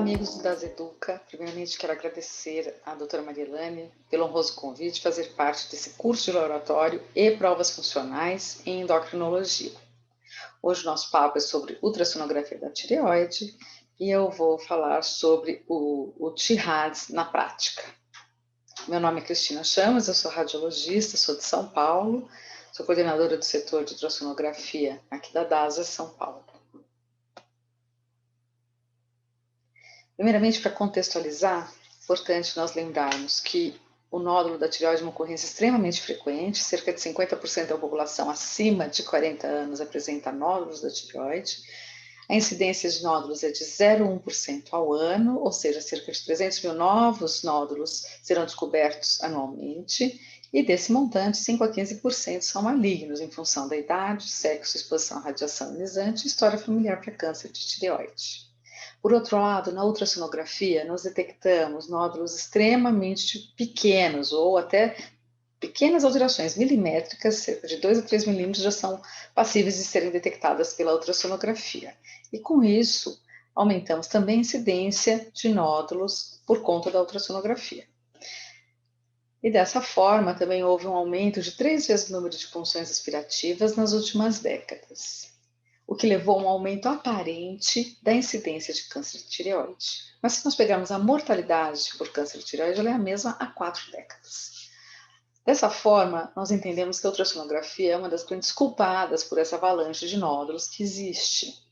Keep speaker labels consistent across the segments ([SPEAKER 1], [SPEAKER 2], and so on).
[SPEAKER 1] amigos do Das Educa. Primeiramente, quero agradecer à doutora Marielane pelo honroso convite de fazer parte desse curso de laboratório e provas funcionais em endocrinologia. Hoje o nosso papo é sobre ultrassonografia da tireoide e eu vou falar sobre o TIRADS na prática. Meu nome é Cristina Chamas, eu sou radiologista, sou de São Paulo, sou coordenadora do setor de ultrassonografia aqui da DASA São Paulo. Primeiramente, para contextualizar, é importante nós lembrarmos que o nódulo da tireoide é uma ocorrência extremamente frequente, cerca de 50% da população acima de 40 anos apresenta nódulos da tireoide. A incidência de nódulos é de 0,1% ao ano, ou seja, cerca de 300 mil novos nódulos serão descobertos anualmente, e desse montante, 5 a 15% são malignos em função da idade, sexo, exposição à radiação ionizante e história familiar para câncer de tireoide. Por outro lado, na ultrassonografia, nós detectamos nódulos extremamente pequenos ou até pequenas alterações milimétricas, cerca de 2 a 3 milímetros, já são passíveis de serem detectadas pela ultrassonografia. E com isso, aumentamos também a incidência de nódulos por conta da ultrassonografia. E dessa forma, também houve um aumento de 3 vezes o número de punções aspirativas nas últimas décadas, o que levou a um aumento aparente da incidência de câncer de tireoide. Mas se nós pegarmos a mortalidade por câncer de tireoide, ela é a mesma há 4 décadas. Dessa forma, nós entendemos que a ultrassonografia é uma das grandes culpadas por essa avalanche de nódulos que existe.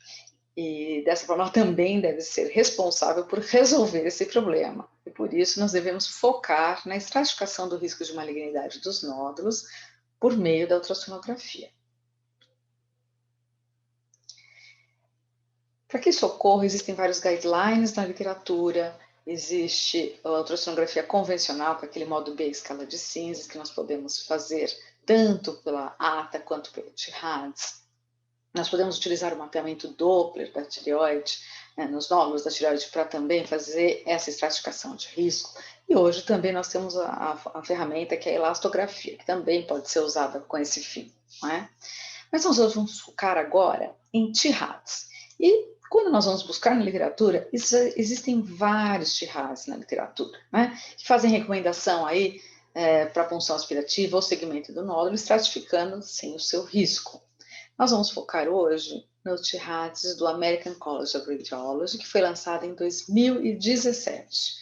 [SPEAKER 1] E dessa forma, ela também deve ser responsável por resolver esse problema. E por isso, nós devemos focar na estratificação do risco de malignidade dos nódulos por meio da ultrassonografia. Para que isso ocorra, existem vários guidelines na literatura, existe a ultrassonografia convencional, com aquele modo B, escala de cinzas, que nós podemos fazer tanto pela ATA quanto pelo TIRADS. Nós podemos utilizar o mapeamento Doppler da tireoide, nos nódulos da tireoide, para também fazer essa estratificação de risco. E hoje também nós temos a ferramenta que é a elastografia, que também pode ser usada com esse fim. Não é? Mas nós vamos focar agora em TIRADS. E quando nós vamos buscar na literatura, existem vários TIRADS na literatura, né, que fazem recomendação aí para punção aspirativa ou segmento do nódulo, estratificando sim o seu risco. Nós vamos focar hoje no TIRADS do American College of Radiology, que foi lançado em 2017.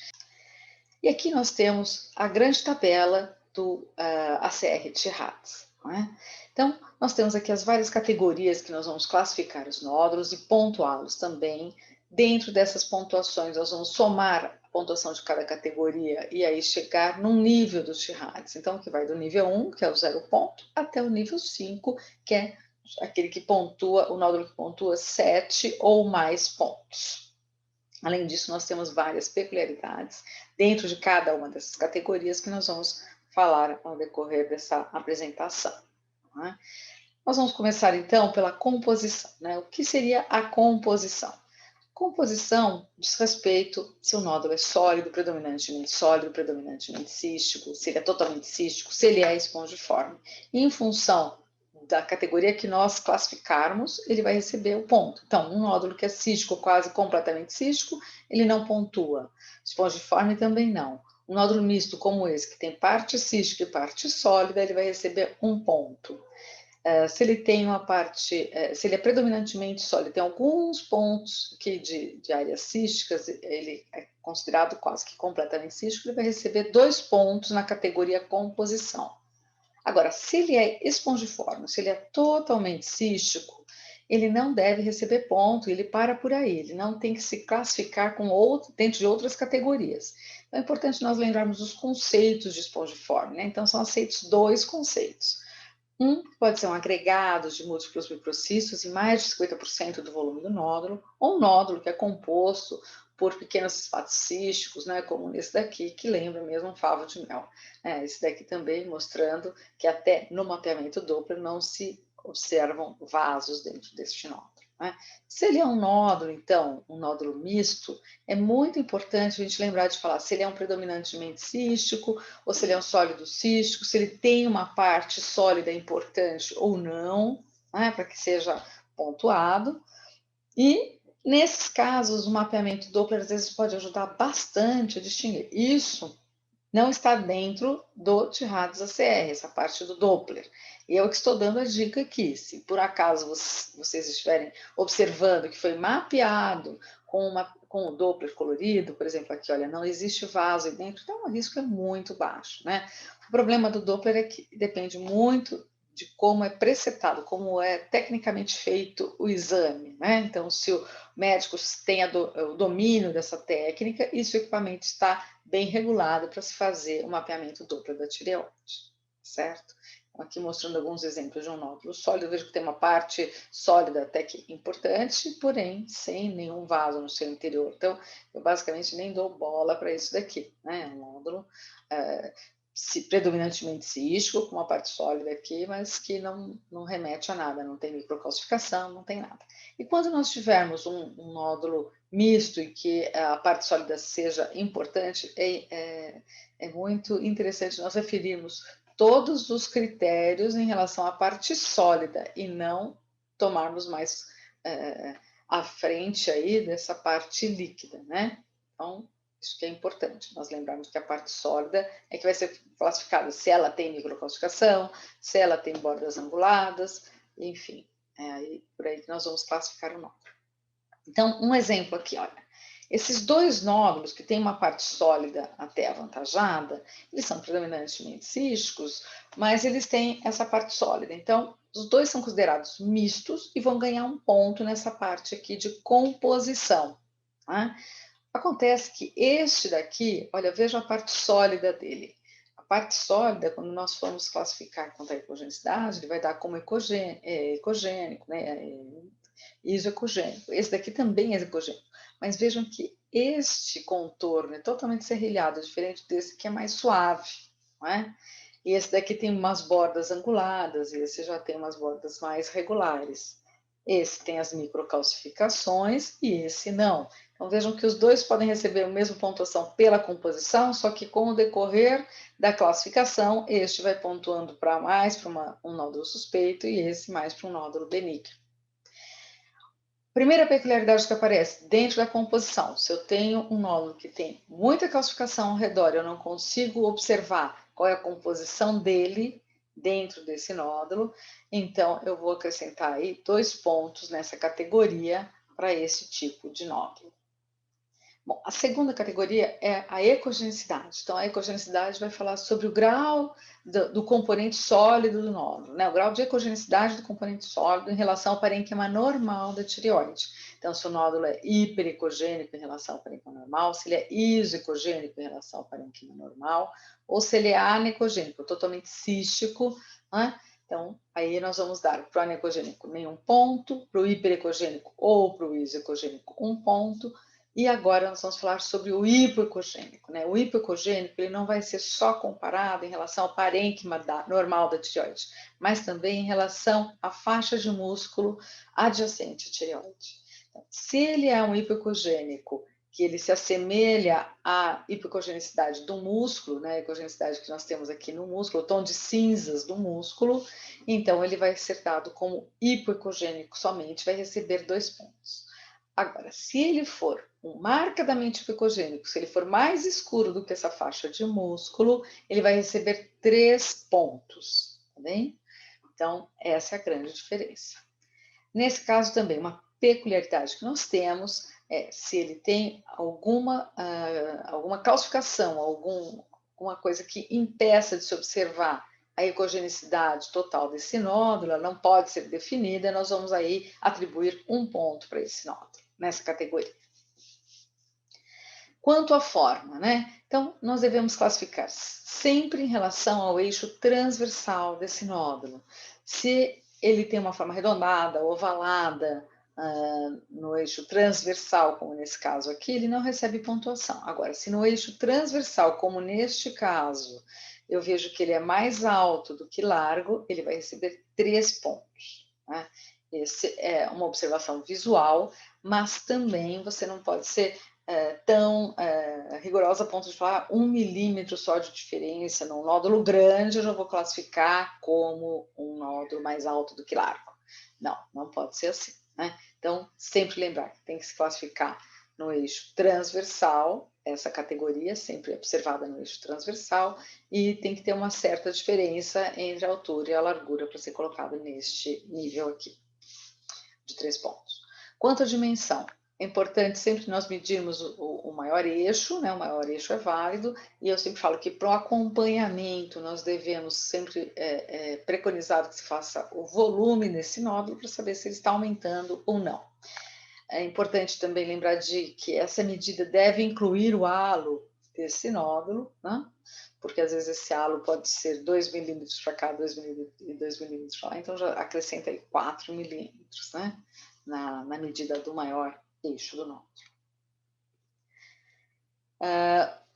[SPEAKER 1] E aqui nós temos a grande tabela do ACR TIRADS. Não é? Então, nós temos aqui as várias categorias que nós vamos classificar os nódulos e pontuá-los também. Dentro dessas pontuações, nós vamos somar a pontuação de cada categoria e aí chegar num nível do TIRADS. Então, que vai do nível 1, que é o 0 ponto, até o nível 5, que é aquele que pontua, o nódulo que pontua 7 ou mais pontos. Além disso, nós temos várias peculiaridades dentro de cada uma dessas categorias que nós vamos falar ao decorrer dessa apresentação. Né? Nós vamos começar então pela composição. Né? O que seria a composição? Composição diz respeito se o nódulo é sólido, predominantemente cístico, se ele é totalmente cístico, se ele é espongiforme. E em função da categoria que nós classificarmos, ele vai receber o ponto. Então, um nódulo que é cístico, quase completamente cístico, ele não pontua. Espongiforme também não. Um nódulo misto como esse, que tem parte cística e parte sólida, ele vai receber um ponto. Se ele tem uma parte, se ele é predominantemente sólido, tem alguns pontos aqui de áreas císticas, ele é considerado quase que completamente cístico, ele vai receber 2 pontos na categoria composição. Agora, se ele é espongiforme, se ele é totalmente cístico, ele não deve receber ponto, ele para por aí, ele não tem que se classificar dentro de outras categorias. Então, é importante nós lembrarmos os conceitos de espongiforme, né? Então, são aceitos 2 conceitos. Um pode ser um agregado de múltiplos microcistos em mais de 50% do volume do nódulo, ou um nódulo que é composto por pequenos espaços císticos, né, como esse daqui, que lembra mesmo um favo de mel. Esse daqui também mostrando que até no mapeamento Doppler não se observam vasos dentro deste nódulo. Né? Se ele é um nódulo, então, um nódulo misto, é muito importante a gente lembrar de falar se ele é um predominantemente cístico, ou se ele é um sólido cístico, se ele tem uma parte sólida importante ou não, né, para que seja pontuado. E Nesses casos, o mapeamento Doppler às vezes pode ajudar bastante a distinguir. Isso não está dentro do T-RADS ACR, essa parte do Doppler. E eu que estou dando a dica aqui. Se por acaso vocês estiverem observando que foi mapeado com o Doppler colorido, por exemplo, aqui, olha, não existe vaso aí dentro, então o risco é muito baixo, né? O problema do Doppler é que depende muito de como é presetado, como é tecnicamente feito o exame, né? Então, se o médico tem o domínio dessa técnica e se o equipamento está bem regulado para se fazer o mapeamento Doppler da tireoide, certo? Então, aqui mostrando alguns exemplos de um nódulo sólido, eu vejo que tem uma parte sólida até que importante, porém sem nenhum vaso no seu interior. Então, eu basicamente nem dou bola para isso daqui, né? Um nódulo predominantemente ciístico, com uma parte sólida aqui, mas que não remete a nada, não tem microcalcificação, não tem nada. E quando nós tivermos um nódulo misto e que a parte sólida seja importante, é muito interessante nós referirmos todos os critérios em relação à parte sólida e não tomarmos mais à frente aí dessa parte líquida, né? Então, isso que é importante, nós lembrarmos que a parte sólida é que vai ser classificada se ela tem microcalcificação, se ela tem bordas anguladas, enfim, é aí, por aí que nós vamos classificar o nódulo. Então, um exemplo aqui, olha. Esses dois nódulos que têm uma parte sólida até avantajada, eles são predominantemente císticos, mas eles têm essa parte sólida. Então, os dois são considerados mistos e vão ganhar um ponto nessa parte aqui de composição. Né? Acontece que este daqui, olha, veja a parte sólida dele. A parte sólida, quando nós formos classificar quanto à ecogenicidade, ele vai dar como ecogênico, né? Isoecogênico. Esse daqui também é ecogênico. Mas vejam que este contorno é totalmente serrilhado, diferente desse que é mais suave, não é? E esse daqui tem umas bordas anguladas, e esse já tem umas bordas mais regulares. Esse tem as microcalcificações e esse não. Então vejam que os dois podem receber a mesma pontuação pela composição, só que com o decorrer da classificação, este vai pontuando para mais para um nódulo suspeito e esse mais para um nódulo benigno. Primeira peculiaridade que aparece dentro da composição, se eu tenho um nódulo que tem muita calcificação ao redor, eu não consigo observar qual é a composição dele dentro desse nódulo, então eu vou acrescentar aí 2 pontos nessa categoria para esse tipo de nódulo. Bom, a segunda categoria é a ecogenicidade. Então, a ecogenicidade vai falar sobre o grau do componente sólido do nódulo, né? O grau de ecogenicidade do componente sólido em relação ao parênquima normal da tireoide. Então, se o nódulo é hiperecogênico em relação ao parênquima normal, se ele é isoecogênico em relação ao parênquima normal, ou se ele é anecogênico, totalmente cístico, né? Então, aí nós vamos dar para o anecogênico nenhum ponto, para o hiperecogênico ou para o isoecogênico 1 ponto. E agora nós vamos falar sobre o hipoecogênico, né? O hipoecogênico ele não vai ser só comparado em relação ao parênquima normal da tireoide, mas também em relação à faixa de músculo adjacente à tireoide. Então, se ele é um hipoecogênico que ele se assemelha à hipocogenicidade do músculo, né? A ecogenicidade que nós temos aqui no músculo, o tom de cinzas do músculo, então ele vai ser dado como hipoecogênico somente, vai receber 2 pontos. Agora, se ele for marcadamente hipocogênico, se ele for mais escuro do que essa faixa de músculo, ele vai receber 3 pontos, tá bem? Então, essa é a grande diferença. Nesse caso também, uma peculiaridade que nós temos é se ele tem alguma calcificação, alguma coisa que impeça de se observar a ecogenicidade total desse nódulo, ela não pode ser definida, nós vamos aí atribuir 1 ponto para esse nódulo, nessa categoria. Quanto à forma, né? Então, nós devemos classificar sempre em relação ao eixo transversal desse nódulo. Se ele tem uma forma arredondada, ovalada, no eixo transversal, como nesse caso aqui, ele não recebe pontuação. Agora, se no eixo transversal, como neste caso, eu vejo que ele é mais alto do que largo, ele vai receber 3 pontos. Né? Esse é uma observação visual, mas também você não pode ser tão rigorosa a ponto de falar 1 milímetro só de diferença num nódulo grande, eu já vou classificar como um nódulo mais alto do que largo. Não, não pode ser assim. Né? Então, sempre lembrar que tem que se classificar no eixo transversal, essa categoria sempre observada no eixo transversal, e tem que ter uma certa diferença entre a altura e a largura para ser colocado neste nível aqui, de 3 pontos. Quanto à dimensão, é importante sempre nós medirmos o maior eixo, né? O maior eixo é válido, e eu sempre falo que para o acompanhamento nós devemos sempre preconizar que se faça o volume nesse nódulo para saber se ele está aumentando ou não. É importante também lembrar de que essa medida deve incluir o halo desse nódulo, né? Porque às vezes esse halo pode ser 2 milímetros para cá, 2 milímetros para lá, então já acrescenta aí 4 milímetros, né? Na medida do maior eixo do nódulo.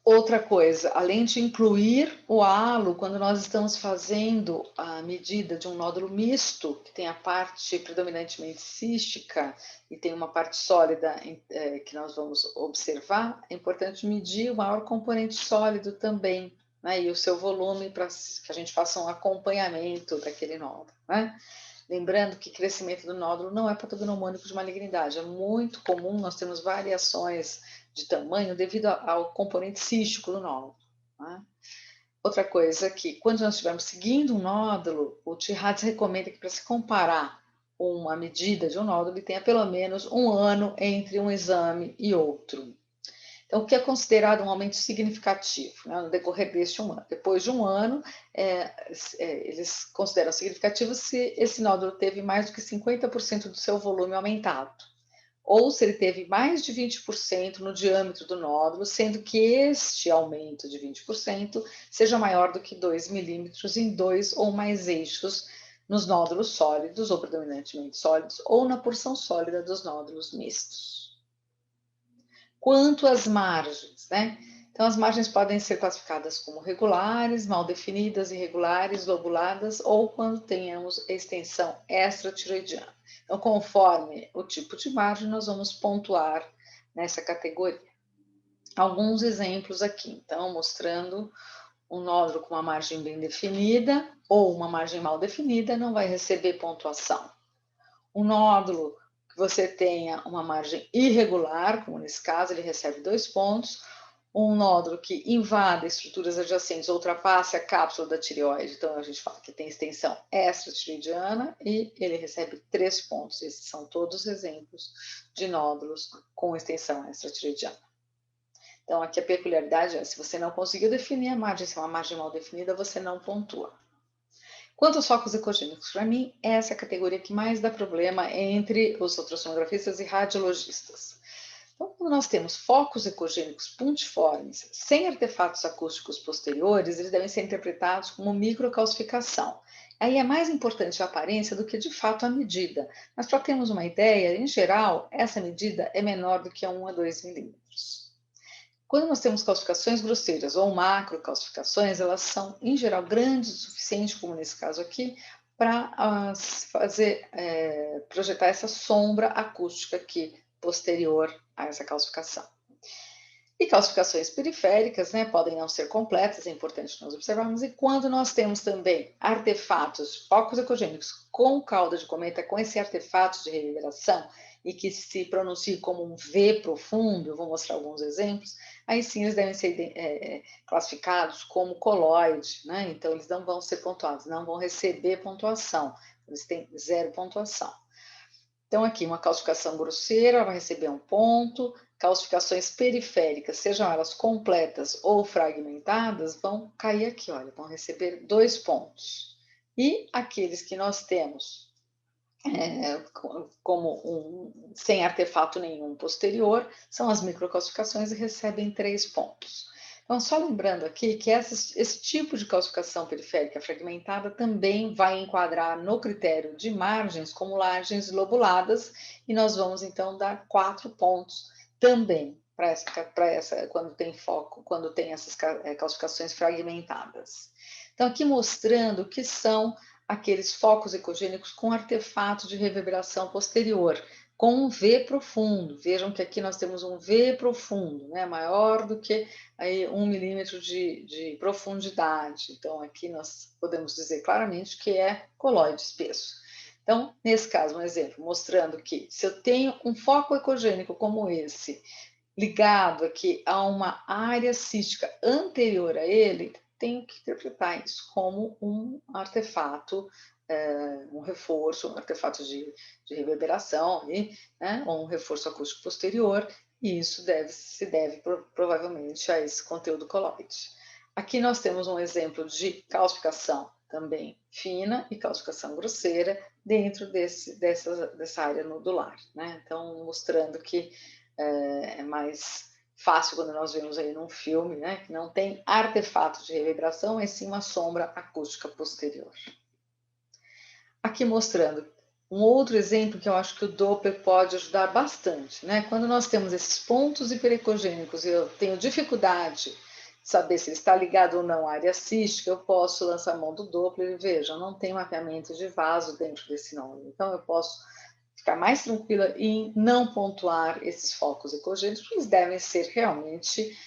[SPEAKER 1] Outra coisa, além de incluir o halo, quando nós estamos fazendo a medida de um nódulo misto, que tem a parte predominantemente cística e tem uma parte sólida que nós vamos observar, é importante medir o maior componente sólido também, né, e o seu volume para que a gente faça um acompanhamento daquele nódulo, né? Lembrando que crescimento do nódulo não é patognomônico de malignidade, é muito comum, nós temos variações de tamanho devido ao componente cístico do nódulo. Né? Outra coisa que, quando nós estivermos seguindo um nódulo, o TIRADS recomenda que para se comparar uma medida de um nódulo, ele tenha pelo menos 1 ano entre um exame e outro. Então, o que é considerado um aumento significativo, né, no decorrer deste 1 ano? Depois de 1 ano, eles consideram significativo se esse nódulo teve mais do que 50% do seu volume aumentado, ou se ele teve mais de 20% no diâmetro do nódulo, sendo que este aumento de 20% seja maior do que 2 milímetros em 2 ou mais eixos nos nódulos sólidos, ou predominantemente sólidos, ou na porção sólida dos nódulos mistos. Quanto às margens, né? Então, as margens podem ser classificadas como regulares, mal definidas, irregulares, lobuladas, ou quando tenhamos extensão extratiroidiana. Então, conforme o tipo de margem, nós vamos pontuar nessa categoria. Alguns exemplos aqui, então, mostrando um nódulo com uma margem bem definida ou uma margem mal definida não vai receber pontuação. Um nódulo que você tenha uma margem irregular, como nesse caso, ele recebe 2 pontos. Um nódulo que invada estruturas adjacentes, ultrapasse a cápsula da tireoide, então a gente fala que tem extensão extratiroidiana e ele recebe 3 pontos. Esses são todos exemplos de nódulos com extensão extratiroidiana. Então, aqui a peculiaridade é, se você não conseguiu definir a margem, se é uma margem mal definida, você não pontua. Quanto aos focos ecogênicos, para mim, essa é a categoria que mais dá problema entre os ultrassonografistas e radiologistas. Então, quando nós temos focos ecogênicos puntiformes, sem artefatos acústicos posteriores, eles devem ser interpretados como microcalcificação. Aí é mais importante a aparência do que, de fato, a medida. Mas, para termos uma ideia, em geral, essa medida é menor do que 1 a 2 milímetros. Quando nós temos calcificações grosseiras ou macrocalcificações, elas são, em geral, grandes o suficiente, como nesse caso aqui, para projetar essa sombra acústica aqui, posterior a essa calcificação. E calcificações periféricas, né, podem não ser completas, é importante nós observarmos. E quando nós temos também artefatos, focos ecogênicos com cauda de cometa, com esse artefato de reverberação, e que se pronuncie como um V profundo, eu vou mostrar alguns exemplos, aí sim eles devem ser classificados como coloide, né? Então eles não vão ser pontuados, não vão receber pontuação, eles têm 0 pontuação. Então aqui uma calcificação grosseira vai receber 1 ponto, calcificações periféricas, sejam elas completas ou fragmentadas, vão cair aqui, olha, vão receber 2 pontos. E aqueles que nós temos sem artefato nenhum posterior, são as microcalcificações e recebem 3 pontos. Então, só lembrando aqui que esse tipo de calcificação periférica fragmentada também vai enquadrar no critério de margens como margens lobuladas, e nós vamos então dar 4 pontos também para essa quando tem foco, quando tem essas calcificações fragmentadas. Então, aqui mostrando o que são aqueles focos ecogênicos com artefato de reverberação posterior, com um V profundo. Vejam que aqui nós temos um V profundo, né, maior do que aí 1 milímetro de profundidade. Então, aqui nós podemos dizer claramente que é coloide espesso. Então, nesse caso, um exemplo, mostrando que se eu tenho um foco ecogênico como esse, ligado aqui a uma área cística anterior a ele, tenho que interpretar isso como um artefato, um reforço, um artefato de reverberação, né, ou um reforço acústico posterior, e isso se deve provavelmente a esse conteúdo coloide. Aqui nós temos um exemplo de calcificação também fina e calcificação grosseira dentro dessa área nodular, né? Então, mostrando que é mais fácil quando nós vemos aí num filme, né, que não tem artefato de reverberação, mas sim uma sombra acústica posterior. Aqui mostrando um outro exemplo que eu acho que o Doppler pode ajudar bastante, né? Quando nós temos esses pontos hiperecogênicos e eu tenho dificuldade de saber se ele está ligado ou não à área cística, eu posso lançar a mão do Doppler e veja, não tem mapeamento de vaso dentro desse nódulo. Então eu posso ficar mais tranquila em não pontuar esses focos ecogênicos, porque eles devem ser realmente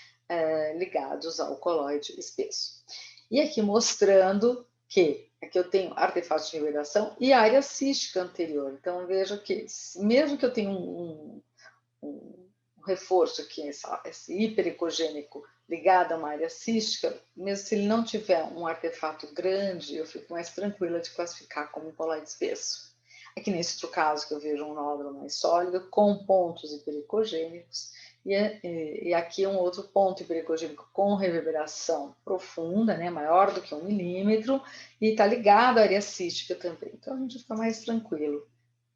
[SPEAKER 1] ligados ao coloide espesso. E aqui mostrando que aqui eu tenho artefatos de reverberação e área cística anterior. Então veja que mesmo que eu tenha um reforço aqui, esse hiperecogênico ligado a uma área cística, mesmo se ele não tiver um artefato grande, eu fico mais tranquila de classificar como coloide espesso. Aqui nesse outro caso que eu vejo um nódulo mais sólido, com pontos hiperecogênicos, e aqui um outro ponto hiperecogênico com reverberação profunda, né, maior do que 1 milímetro, e está ligado à área cística também. Então a gente fica mais tranquilo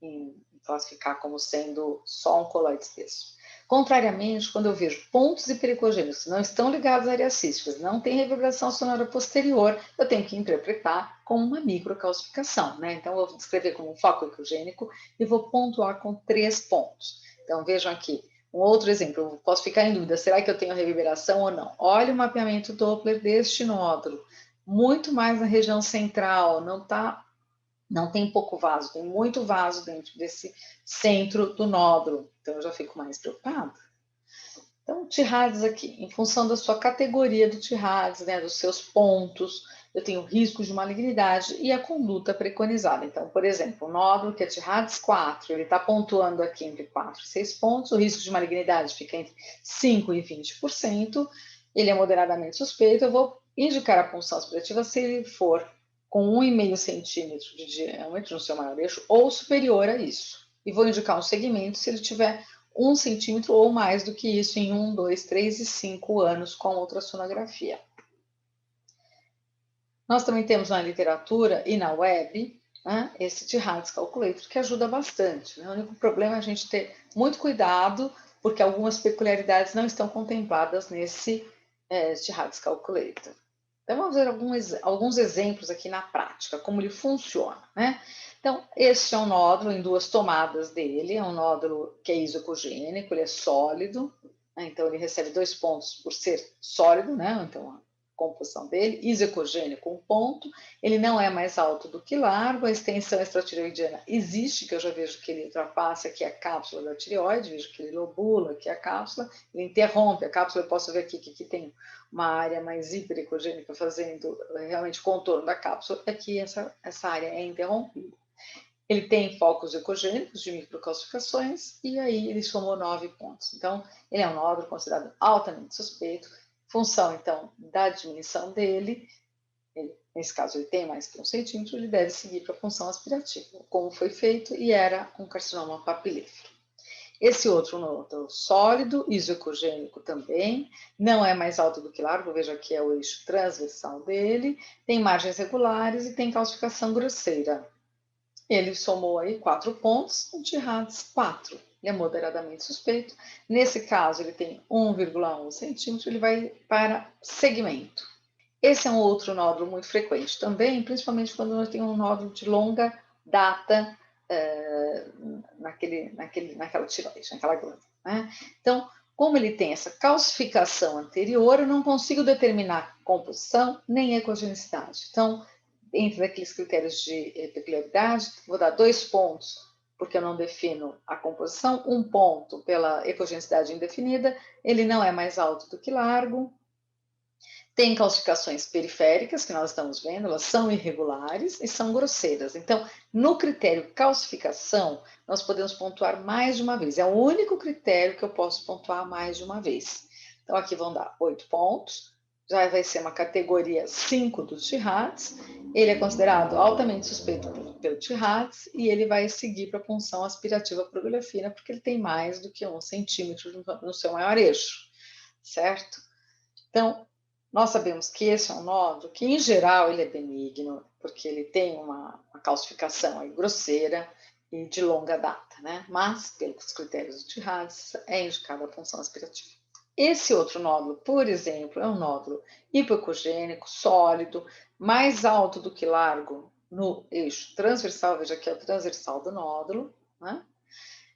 [SPEAKER 1] em classificar como sendo só um coloide espesso. Contrariamente, quando eu vejo pontos hiperecogênicos que não estão ligados à área cística, não tem reverberação sonora posterior, eu tenho que interpretar como uma microcalcificação, né? Então, eu vou descrever como um foco ecogênico e vou pontuar com 3 pontos. Então, vejam aqui, um outro exemplo, eu posso ficar em dúvida, será que eu tenho reverberação ou não? Olha o mapeamento Doppler deste nódulo, muito mais na região central, não tem pouco vaso, tem muito vaso dentro desse centro do nódulo. Então, eu já fico mais preocupada. Então, Tirades aqui, em função da sua categoria do Tirades, né, dos seus pontos, eu tenho risco de malignidade e a conduta preconizada. Então, por exemplo, o nódulo que é Tirades 4, ele está pontuando aqui entre 4 e 6 pontos, o risco de malignidade fica entre 5 e 20%, ele é moderadamente suspeito, eu vou indicar a punção aspirativa se ele for com 1,5 centímetro de diâmetro no seu maior eixo ou superior a isso. E vou indicar um segmento se ele tiver 1 centímetro ou mais do que isso em 1, 2, 3 e 5 anos com ultrassonografia. Nós também temos na literatura e na web, né, esse Tirades Calculator, que ajuda bastante. Né? O único problema é a gente ter muito cuidado, porque algumas peculiaridades não estão contempladas nesse Tirades Calculator. Então, vamos ver alguns exemplos aqui na prática, como ele funciona, né? Então, este é um nódulo em 2 tomadas dele, é um nódulo que é isocogênico, ele é sólido, né? Então ele recebe 2 pontos por ser sólido, né? Então, a composição dele, isocogênico, 1 ponto, ele não é mais alto do que largo, a extensão extratireoidiana existe, que eu já vejo que ele ultrapassa aqui a cápsula da tireoide, vejo que ele lobula aqui a cápsula, ele interrompe a cápsula, eu posso ver aqui que tem uma área mais hiperecogênica fazendo realmente contorno da cápsula, aqui essa área é interrompida. Ele tem focos ecogênicos de microcalcificações e aí ele somou 9 pontos. Então, ele é um nódulo considerado altamente suspeito. Função, então, da dimensão dele, nesse caso ele tem mais que 1 centímetro, ele deve seguir para a função aspirativa, como foi feito e era um carcinoma papilífero. Esse outro nódulo sólido, isocogênico também, não é mais alto do que largo, veja que é o eixo transversal dele, tem margens regulares e tem calcificação grosseira. Ele somou aí 4 pontos, o Tirades 4. Ele é moderadamente suspeito. Nesse caso, ele tem 1,1 centímetro, ele vai para segmento. Esse é um outro nódulo muito frequente também, principalmente quando nós temos um nódulo de longa data naquela tireoide, naquela glândula. Né? Então, como ele tem essa calcificação anterior, eu não consigo determinar composição nem ecogenicidade. Então, entre aqueles critérios de peculiaridade, vou dar 2 pontos, porque eu não defino a composição, 1 ponto pela ecogenicidade indefinida, ele não é mais alto do que largo, Tem calcificações periféricas, que nós estamos vendo, elas são irregulares e são grosseiras. Então, no critério calcificação, nós podemos pontuar mais de uma vez. É o único critério que eu posso pontuar mais de uma vez. Então, aqui vão dar 8 pontos. Já vai ser uma categoria 5 do TIRADS. Ele é considerado altamente suspeito pelo TIRADS e ele vai seguir para a punção aspirativa proglifina, porque ele tem mais do que 1 centímetro no seu maior eixo, certo? Então, nós sabemos que esse é um nódulo que, em geral, ele é benigno, porque ele tem uma calcificação aí grosseira e de longa data, né? Mas, pelos critérios do TIRADS, é indicada a punção aspirativa. Esse outro nódulo, por exemplo, é um nódulo hipoecogênico, sólido, mais alto do que largo no eixo transversal, veja aqui é o transversal do nódulo, né?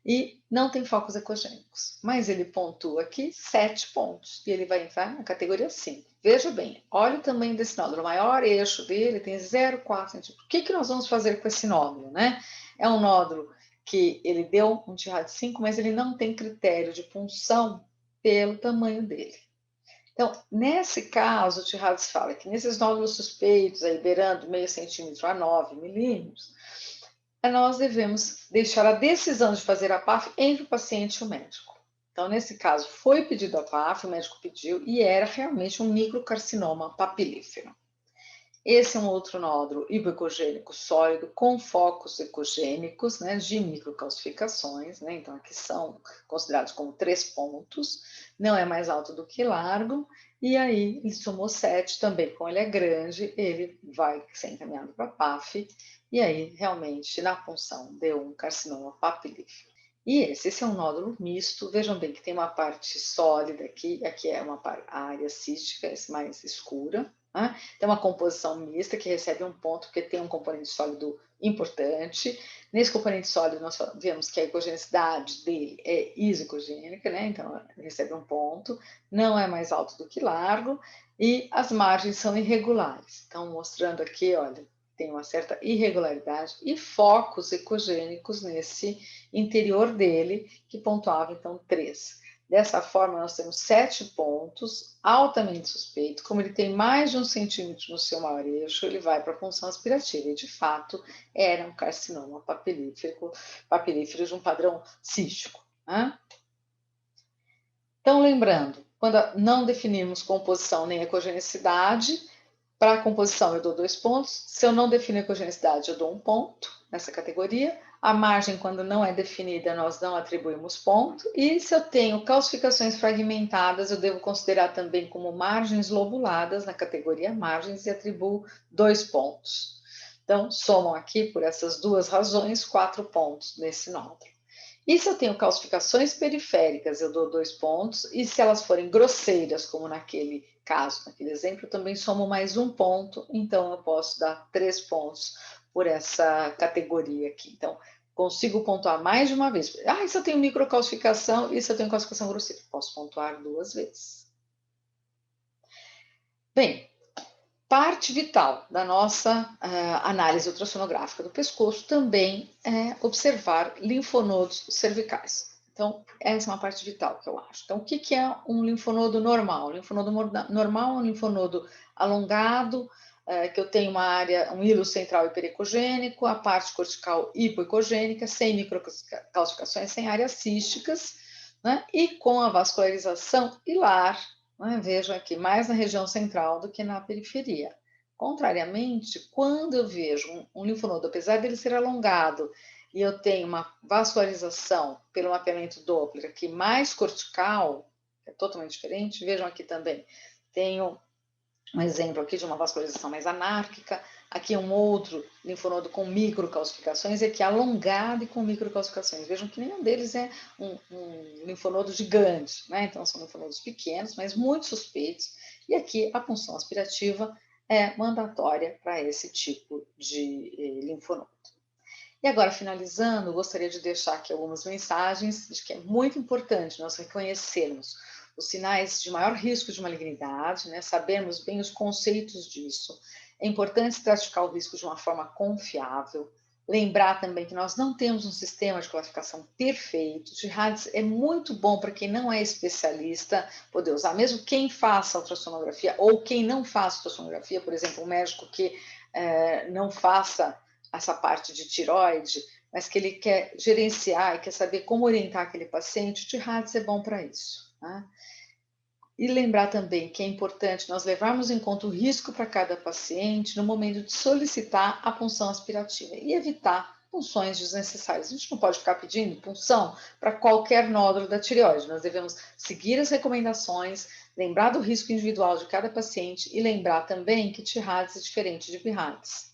[SPEAKER 1] E não tem focos ecogênicos, mas ele pontua aqui 7 pontos e ele vai entrar na categoria 5. Veja bem, olha o tamanho desse nódulo, o maior eixo dele tem 0,4 centímetros. O que nós vamos fazer com esse nódulo, né? É um nódulo que ele deu um TIRADS 5, mas ele não tem critério de punção pelo tamanho dele. Então, nesse caso, o TIRADS fala que nesses nódulos suspeitos, aí beirando meio centímetro a 9 milímetros, nós devemos deixar a decisão de fazer a PAF entre o paciente e o médico. Então, nesse caso, foi pedido a PAF, o médico pediu, e era realmente um microcarcinoma papilífero. Esse é um outro nódulo hipoecogênico sólido com focos ecogênicos, né, de microcalcificações, né, então aqui são considerados como 3 pontos, não é mais alto do que largo, e aí ele somou 7 também, como ele é grande, ele vai ser encaminhado para a PAF, e aí realmente na punção deu um carcinoma papilífero. E esse é um nódulo misto, vejam bem que tem uma parte sólida aqui é uma área cística, mais escura, né? Tem uma composição mista que recebe um ponto, porque tem um componente sólido importante. Nesse componente sólido, nós vemos que a ecogenicidade dele é isocogênica, né? Então, recebe um ponto, não é mais alto do que largo, e as margens são irregulares. Então, mostrando aqui, olha, tem uma certa irregularidade e focos ecogênicos nesse interior dele, que pontuava, então, 3. Dessa forma, nós temos 7 pontos, altamente suspeito. Como ele tem mais de 1 centímetro no seu maior eixo, ele vai para a punção aspirativa. E, de fato, era um carcinoma papilífero de um padrão cístico, né? Então, lembrando, quando não definimos composição nem ecogenicidade, para a composição eu dou 2 pontos. Se eu não defino ecogenicidade, eu dou 1 ponto nessa categoria. A margem, quando não é definida, nós não atribuímos ponto. E se eu tenho calcificações fragmentadas, eu devo considerar também como margens lobuladas na categoria margens e atribuo 2 pontos. Então, somam aqui, por essas duas razões, 4 pontos nesse nódulo. E se eu tenho calcificações periféricas, eu dou 2 pontos. E se elas forem grosseiras, como naquele caso, naquele exemplo, eu também somo mais 1 ponto. Então, eu posso dar 3 pontos por essa categoria aqui. Então, consigo pontuar mais de uma vez. Ah, e se eu tenho microcalcificação e se eu tenho calcificação grosseira? Posso pontuar 2 vezes. Bem, parte vital da nossa análise ultrassonográfica do pescoço também é observar linfonodos cervicais. Então, essa é uma parte vital que eu acho. Então, o que é um linfonodo normal? O linfonodo normal é um linfonodo alongado, que eu tenho uma área, um hilo central hiperecogênico, a parte cortical hipoecogênica, sem microcalcificações, sem áreas císticas, né? E com a vascularização hilar, né? Vejam aqui, mais na região central do que na periferia. Contrariamente, quando eu vejo um linfonodo, apesar dele ser alongado, e eu tenho uma vascularização pelo mapeamento Doppler aqui mais cortical, que é totalmente diferente, vejam aqui também, tenho um exemplo aqui de uma vascularização mais anárquica, aqui um outro linfonodo com microcalcificações, e aqui alongado e com microcalcificações. Vejam que nenhum deles é um linfonodo gigante, né? Então são linfonodos pequenos, mas muito suspeitos, e aqui a punção aspirativa é mandatória para esse tipo de linfonodo. E agora, finalizando, gostaria de deixar aqui algumas mensagens de que é muito importante nós reconhecermos os sinais de maior risco de malignidade, né? Sabermos bem os conceitos disso. É importante estratificar o risco de uma forma confiável. Lembrar também que nós não temos um sistema de classificação perfeito. Gerhard's é muito bom para quem não é especialista poder usar, mesmo quem faça ultrassonografia ou quem não faça ultrassonografia, por exemplo, um médico que não faça essa parte de tireoide, mas que ele quer gerenciar e quer saber como orientar aquele paciente, o Gerhard's é bom para isso. Né? E lembrar também que é importante nós levarmos em conta o risco para cada paciente no momento de solicitar a punção aspirativa e evitar punções desnecessárias. A gente não pode ficar pedindo punção para qualquer nódulo da tireoide. Nós devemos seguir as recomendações, lembrar do risco individual de cada paciente e lembrar também que Gerhard's é diferente de Behat's.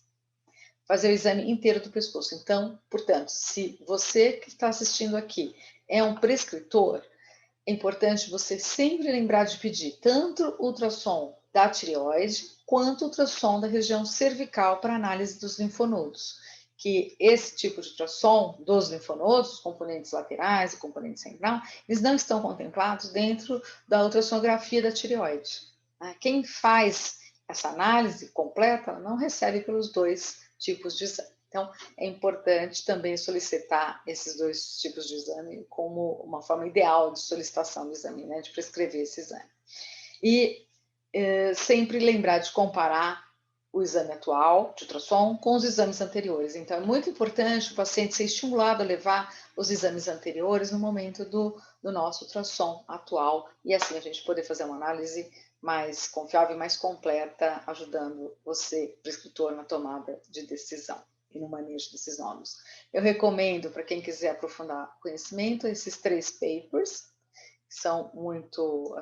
[SPEAKER 1] Fazer o exame inteiro do pescoço. Então, portanto, se você que está assistindo aqui é um prescritor, é importante você sempre lembrar de pedir tanto ultrassom da tireoide quanto ultrassom da região cervical para análise dos linfonodos. Que esse tipo de ultrassom dos linfonodos, os componentes laterais e componente central, eles não estão contemplados dentro da ultrassonografia da tireoide. Quem faz essa análise completa não recebe pelos dois tipos de exame. Então, é importante também solicitar esses dois tipos de exame como uma forma ideal de solicitação do exame, né, de prescrever esse exame. E sempre lembrar de comparar o exame atual de ultrassom com os exames anteriores. Então, é muito importante o paciente ser estimulado a levar os exames anteriores no momento do nosso ultrassom atual, e assim a gente poder fazer uma análise mais confiável e mais completa, ajudando você, prescritor, na tomada de decisão e no manejo desses nódulos. Eu recomendo, para quem quiser aprofundar conhecimento, esses 3 papers, que são muito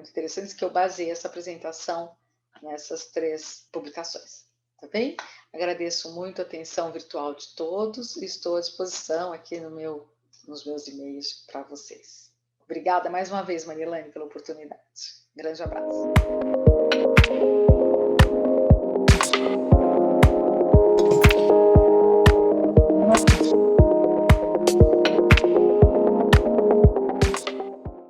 [SPEAKER 1] interessantes, que eu baseei essa apresentação nessas 3 publicações. Tá bem? Agradeço muito a atenção virtual de todos e estou à disposição aqui nos meus e-mails para vocês. Obrigada mais uma vez, Marilane, pela oportunidade. Grande abraço.